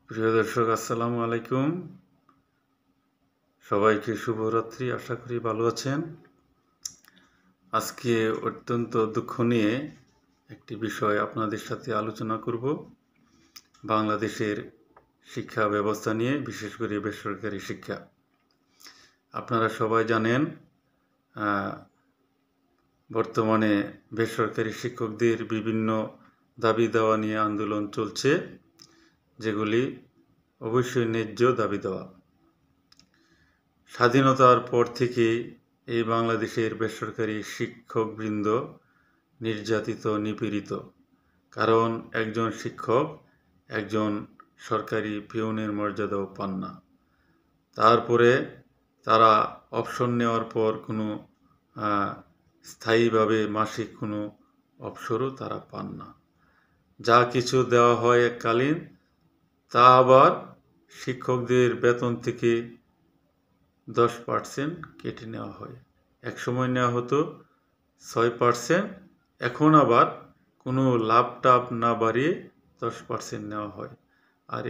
প্রিয় দর্শক, আসসালামু আলাইকুম। সবাইকে শুভরাত্রি। আশা করি ভালো আছেন। আজকে অত্যন্ত দুঃখ নিয়ে একটি বিষয় আপনাদের সাথে আলোচনা করব। বাংলাদেশের শিক্ষা ব্যবস্থা নিয়ে, বিশেষ করে বেসরকারি শিক্ষা। আপনারা সবাই জানেন, বর্তমানে বেসরকারি শিক্ষকদের বিভিন্ন দাবি দেওয়া নিয়ে আন্দোলন চলছে, যেগুলি অবশ্যই ন্যায্য দাবি দেওয়া। স্বাধীনতার পর থেকে এই বাংলাদেশের বেসরকারি শিক্ষকবৃন্দ নির্যাতিত, নিপীড়িত। কারণ একজন শিক্ষক একজন সরকারি পিয়নের মর্যাদাও পান না। তারপরে তারা অবসর নেওয়ার পর কোনো স্থায়ীভাবে মাসিক কোনো অবসরও তারা পান না। যা কিছু দেওয়া হয় এককালীন, তা আবার শিক্ষকদের বেতন থেকে 10% কেটে নেওয়া হয়। একসময় নেওয়া হতো 6%, এখন আবার কোনো লাভ টাভ না বাড়িয়ে 10% নেওয়া হয়। আর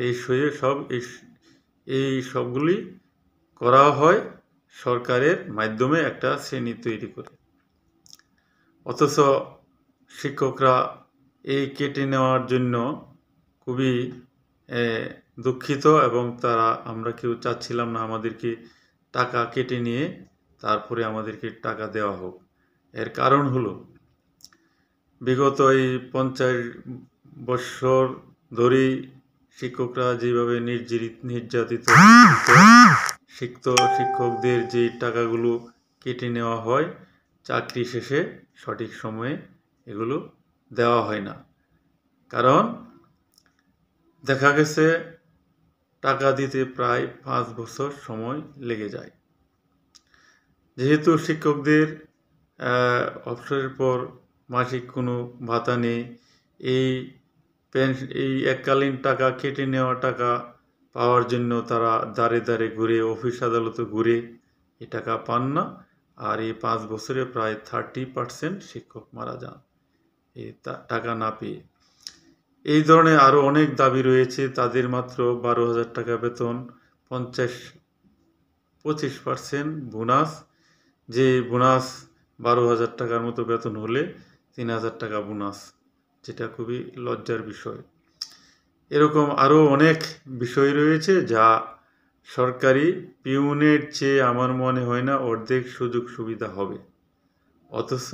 এই সবগুলি করা হয় সরকারের মাধ্যমে একটা শ্রেণী তৈরি করে। অথচ শিক্ষকরা এই কেটে নেওয়ার জন্য খুবই দুঃখিত, এবং আমরা কেউ চাচ্ছিলাম না আমাদেরকে টাকা কেটে নিয়ে তারপরে আমাদেরকে টাকা দেওয়া হোক। এর কারণ হলো, বিগত এই 50 বছর ধরেই শিক্ষকরা যেভাবে নির্যাতিত, শিক্ষকদের যে টাকাগুলো কেটে নেওয়া হয়, চাকরি শেষে সঠিক সময়ে এগুলো দেওয়া হয় না। কারণ দেখা গেছে টাকা দিতে প্রায় 5 বছর সময় লেগে যায়। যেহেতু শিক্ষকদের অবসরের পর মাসিক কোনো ভাতা নেই, এই এককালীন টাকা কেটে নেওয়া টাকা পাওয়ার জন্য তারা দাঁড়ে দাঁড়ে ঘুরে, অফিস আদালতে ঘুরে এই টাকা পান না। আর এই 5 বছরে প্রায় 30% শিক্ষক মারা যান এই টাকা না পেয়ে। এই ধরনের আরও অনেক দাবি রয়েছে। তাদের মাত্র 12,000 টাকা বেতন, 25% বোনাস, যে বোনাস 12,000 টাকার মতো বেতন হলে 3,000 টাকা বোনাস, যেটা খুবই লজ্জার বিষয়। এরকম আরও অনেক বিষয় রয়েছে যা সরকারি পিউনের চেয়ে আমার মনে হয় না অর্ধেক সুযোগ সুবিধা হবে। অথচ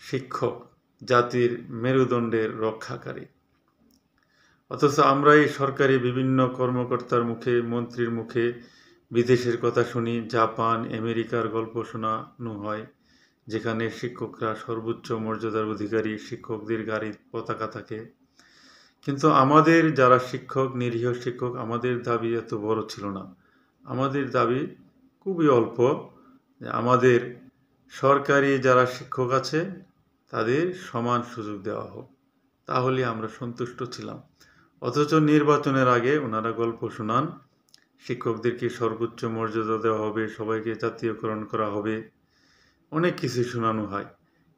শিক্ষক জাতির মেরুদণ্ডের রক্ষাকারী। অথচ আমরা এই সরকারি বিভিন্ন কর্মকর্তার মুখে, মন্ত্রীর মুখে বিদেশের কথা শুনি। জাপান, আমেরিকার গল্প শোনানো হয়, যেখানে শিক্ষকরা সর্বোচ্চ মর্যাদার অধিকারী, শিক্ষকদের গাড়ির পতাকা থাকে। কিন্তু আমাদের যারা শিক্ষক, নিরীহ শিক্ষক, আমাদের দাবি এত বড় ছিল না। আমাদের দাবি খুবই অল্প, আমাদের সরকারি যারা শিক্ষক আছে তাদের সমান সুযোগ দেওয়া হোক, তাহলে আমরা সন্তুষ্ট ছিলাম। অথচ নির্বাচনের আগে ওনারা গল্প শোনান, শিক্ষকদেরকে সর্বোচ্চ মর্যাদা দেওয়া হবে, সবাইকে জাতীয়করণ করা হবে, অনেক কিছু শোনানো হয়।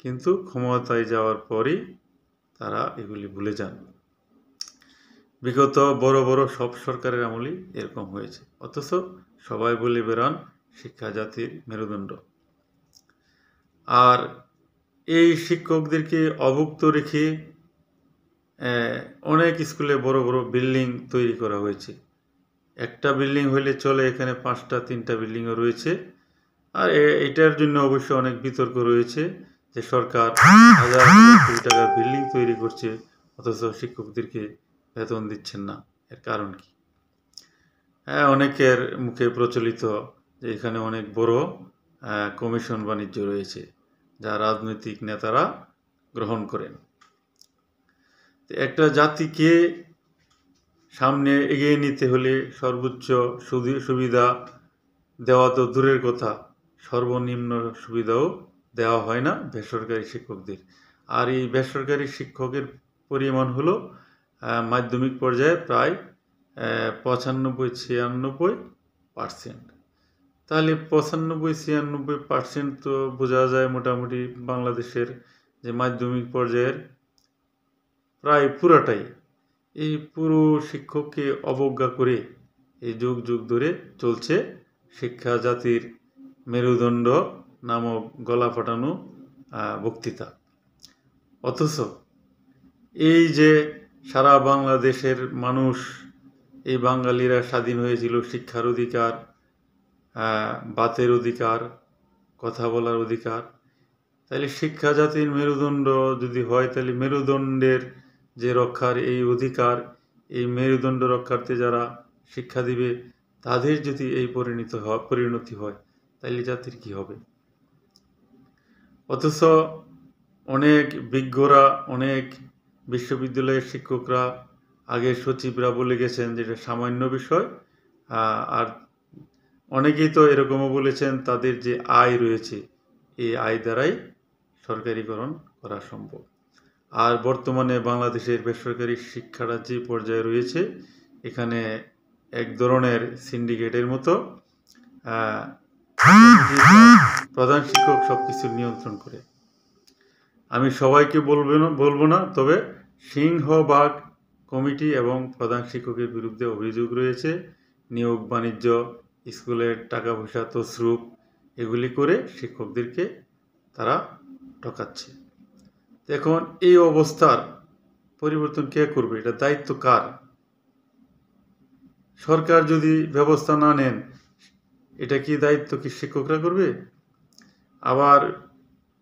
কিন্তু ক্ষমতায় যাওয়ার পরই তারা এগুলি ভুলে যান। বিগত বড় বড় সব সরকারের আমলেই এরকম হয়েছে। অথচ সবাই বলে বেড়ান শিক্ষা জাতির মেরুদণ্ড। আর এই শিক্ষকদেরকে অভুক্ত রেখে অনেক স্কুলে বড় বড় বিল্ডিং তৈরি করা হয়েছে। একটা বিল্ডিং হইলে চলে, এখানে 5টা 3টা বিল্ডিংও রয়েছে। আর এটার জন্য অবশ্য অনেক বিতর্ক রয়েছে যে সরকার হাজার হাজার কোটি টাকার বিল্ডিং তৈরি করছে, অথচ শিক্ষকদেরকে বেতন দিচ্ছেন না। এর কারণ কি? অনেকের মুখে প্রচলিত যে এখানে অনেক বড় কমিশন বাণিজ্য রয়েছে, যা রাজনৈতিক নেতারা গ্রহণ করেন। একটা জাতিকে সামনে এগিয়ে নিতে হলে সর্বোচ্চ সুবিধা দেওয়া তো দূরের কথা, সর্বনিম্ন সুবিধাও দেওয়া হয় না বেসরকারি শিক্ষকদের। আর এই বেসরকারি শিক্ষকের পরিমাণ হলো মাধ্যমিক পর্যায়ে প্রায় 95-96%। তাহলে 95-96% তো বোঝা যায় মোটামুটি বাংলাদেশের যে মাধ্যমিক পর্যায়ের প্রায় পুরাটাই। এই পুরো শিক্ষককে অবজ্ঞা করে এই যুগ যুগ ধরে চলছে শিক্ষা জাতির মেরুদণ্ড নামক গলা ফাটানো বক্তৃতা। অথচ এই যে সারা বাংলাদেশের মানুষ, এই বাঙালিরা স্বাধীন হয়েছিল শিক্ষার অধিকার, বাতের অধিকার, কথা বলার অধিকার, তাহলে শিক্ষা জাতির মেরুদণ্ড যদি হয়, তাহলে মেরুদণ্ডের যে রক্ষার এই অধিকার, এই মেরুদণ্ড রক্ষার্থে যারা শিক্ষা দিবে তাদের যদি এই পরিণতি হয়, তাহলে জাতির কি হবে? অথচ অনেক বিজ্ঞরা, অনেক বিশ্ববিদ্যালয়ের শিক্ষকরা, আগে সচিবরা বলে গেছেন যে এটা সামান্য বিষয়, আর অনেকেই তো এরকমও বলেছেন তাদের যে আয় রয়েছে এই আয় দ্বারাই সরকারিকরণ করা সম্ভব। আর বর্তমানে বাংলাদেশের বেসরকারি শিক্ষাটা যে পর্যায়ে রয়েছে, এখানে এক ধরনের সিন্ডিকেটের মতো প্রধান শিক্ষক সব কিছু নিয়ন্ত্রণ করে। আমি সবাইকে বলবো না, তবে সিংহভাগ কমিটি এবং প্রধান শিক্ষকের বিরুদ্ধে অভিযোগ রয়েছে নিয়োগ বাণিজ্য, স্কুলের টাকা পয়সা তছরূপ, এগুলি করে শিক্ষকদেরকে তারা ঠকাচ্ছে। এখন এই অবস্থার পরিবর্তন কে করবে? এটা দায়িত্ব কার? সরকার যদি ব্যবস্থা না নেন, এটা কি দায়িত্ব কি শিক্ষকরা করবে? আবার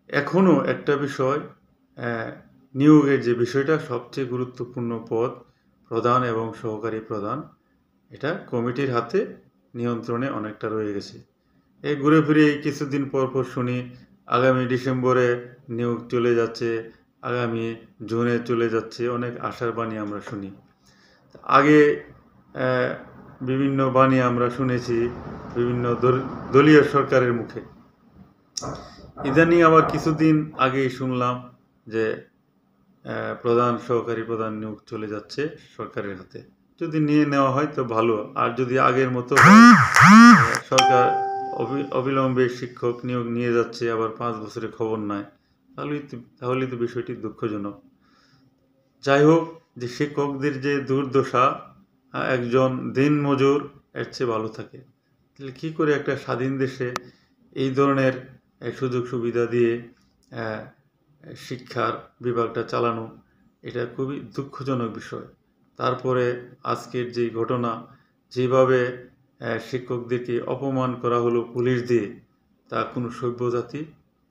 এখনো একটা বিষয়, নিয়োগের যে বিষয়টা, সবচেয়ে গুরুত্বপূর্ণ পদ প্রধান এবং সহকারী প্রধান, এটা কমিটির হাতে নিয়ন্ত্রণে অনেকটা রয়ে গেছে। এই ঘুরে ফিরে কিছুদিন পর শুনি আগামী ডিসেম্বরে নিয়োগ চলে যাচ্ছে, আগামী জুনে চলে যাচ্ছে, অনেক আশার বাণী আমরা শুনি। আগে বিভিন্ন বাণী আমরা শুনেছি বিভিন্ন দলীয় সরকারের মুখে। ইদানিং আবার কিছুদিন আগেই শুনলাম যে প্রধান সহকারী প্রধান নিয়োগ চলে যাচ্ছে সরকারের হাতে। যদি নিয়ে নেওয়া হয় তো ভালো, আর যদি আগের মতো সরকার অবিলম্বে শিক্ষক নিয়োগ নিয়ে যাচ্ছে, আবার 5 বছরের খবর নাই, তাহলে তো বিষয়টি দুঃখজনক। যাই হোক, যে শিক্ষকদের যে দুর্দশা, একজন দিনমজুর এর চেয়ে ভালো থাকে। তাহলে কী করে একটা স্বাধীন দেশে এই ধরনের সুযোগ সুবিধা দিয়ে শিক্ষার বিভাগটা চালানো, এটা খুবই দুঃখজনক বিষয়। তারপরে আজকের যে ঘটনা, যেভাবে শিক্ষকদেরকে অপমান করা হলো পুলিশ দিয়ে, তা কোনো সভ্য জাতি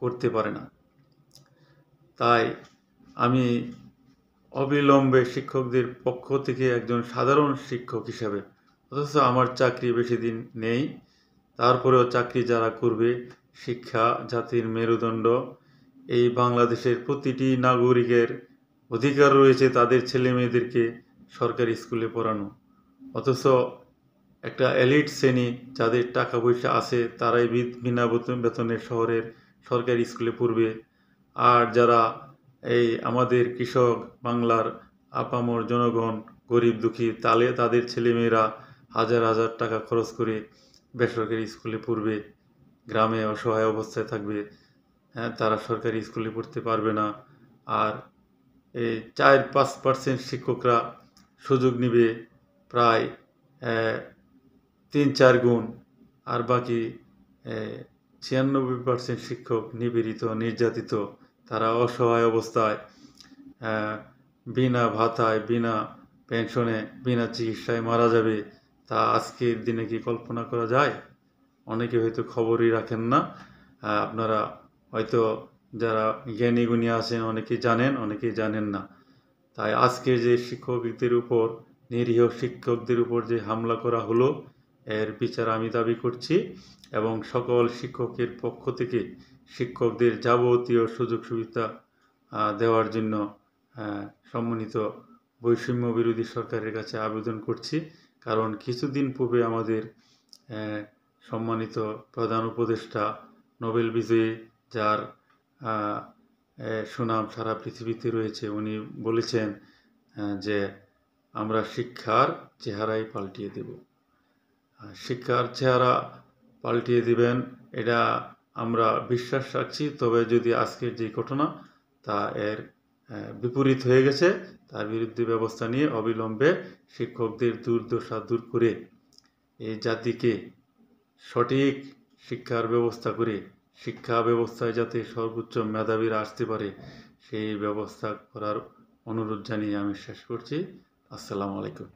করতে পারে না। তাই আমি অবিলম্বে শিক্ষকদের পক্ষ থেকে একজন সাধারণ শিক্ষক হিসাবে, অথচ আমার চাকরি বেশি দিন নেই, তারপরেও চাকরি যারা করবে, শিক্ষা জাতির মেরুদণ্ড, এই বাংলাদেশের প্রতিটি নাগরিকের অধিকার রয়েছে তাদের ছেলে মেয়েদেরকে সরকারি স্কুলে পড়ানো। অথচ একটা এলিট শ্রেণী, যাদের টাকা পয়সা আছে, তারাই বিনা বেতনের শহরের সরকারি স্কুলে পড়বে। আর যারা এই আমাদের কৃষক বাংলার আপামর জনগণ, গরিব দুঃখী, তাদের ছেলেমেয়েরা হাজার হাজার টাকা খরচ করে বেসরকারি স্কুলে পড়বে, গ্রামে অসহায় অবস্থায় থাকবে, তারা সরকারি স্কুলে পড়তে পারবে না। আর এই 4-5% শিক্ষকরা সুযোগ নিবে প্রায় 3-4 গুণ, আর বাকি 96% শিক্ষক নিপীড়িত, নির্যাতিত, তারা অসহায় অবস্থায় বিনা ভাতায়, বিনা পেনশনে, বিনা চিকিৎসায় মারা যাবে। তা আজকের দিনে কি কল্পনা করা যায়? অনেকে হয়তো খবরই রাখেন না। আপনারা হয়তো যারা জ্ঞানী গুণী আছেন অনেকেই জানেন, অনেকেই জানেন না। তাই আজকে যে শিক্ষকদের উপর, নিরীহ শিক্ষকদের উপর যে হামলা করা হলো, এর বিচার আমি দাবি করছি এবং সকল শিক্ষকের পক্ষ থেকে শিক্ষকদের যাবতীয় সুযোগ সুবিধা দেওয়ার জন্য সম্মানিত বৈষম্য বিরোধী সরকারের কাছে আবেদন করছি। কারণ কিছুদিন পূর্বে আমাদের সম্মানিত প্রধান উপদেষ্টা, নোবেল বিজয়ী, যার সুনাম সারা পৃথিবীতে রয়েছে, উনি বলেছেন যে আমরা শিক্ষার চেহারাই পাল্টিয়ে দেব। শিক্ষার চেহারা পাল্টিয়ে দিবেন, এটা আমরা বিশ্বাস রাখছি। তবে যদি আজকের যে ঘটনা তা এর বিপরীত হয়ে গেছে, তার বিরুদ্ধে ব্যবস্থা নিয়ে অবিলম্বে শিক্ষকদের দুর্দশা দূর করে এই জাতিকে সঠিক শিক্ষার ব্যবস্থা করে শিক্ষা ব্যবস্থায় যাতে সর্বোচ্চ মেধাবীরা আসতে পারে সেই ব্যবস্থা করার অনুরোধ জানিয়ে আমি শেষ করছি। আসসালামু আলাইকুম।